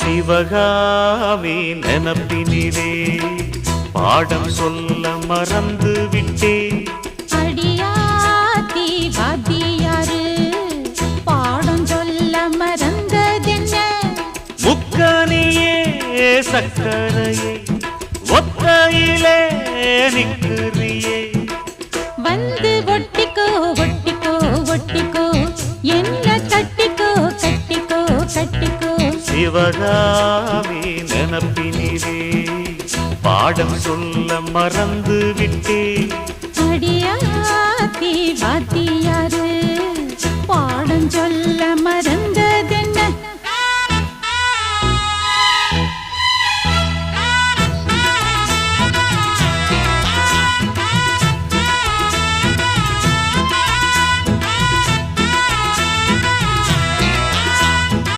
சிவகாமி நினப்பினிலே பாடம் சொல்ல மறந்து விட்டேன். அடியாத்தி வாத்தியாரு பாடம் சொல்ல மறந்ததென்ன? முக்கனியே சக்கரையே ஒத்தையிலே நிற்கிறியே. வந்து ஒட்டிக்கோ ஒட்டிக்கோ ஒட்டிக்கோ என்ன கட்டிக்கோ கட்டிக்கோ கட்டிக்கோ. சிவகாமி நினப்பினிலே பாடம் சொல்ல மறந்து விட்டேன். அடியாத்தி வாத்தியாரு பாடம் சொல்ல மறந்ததென்ன?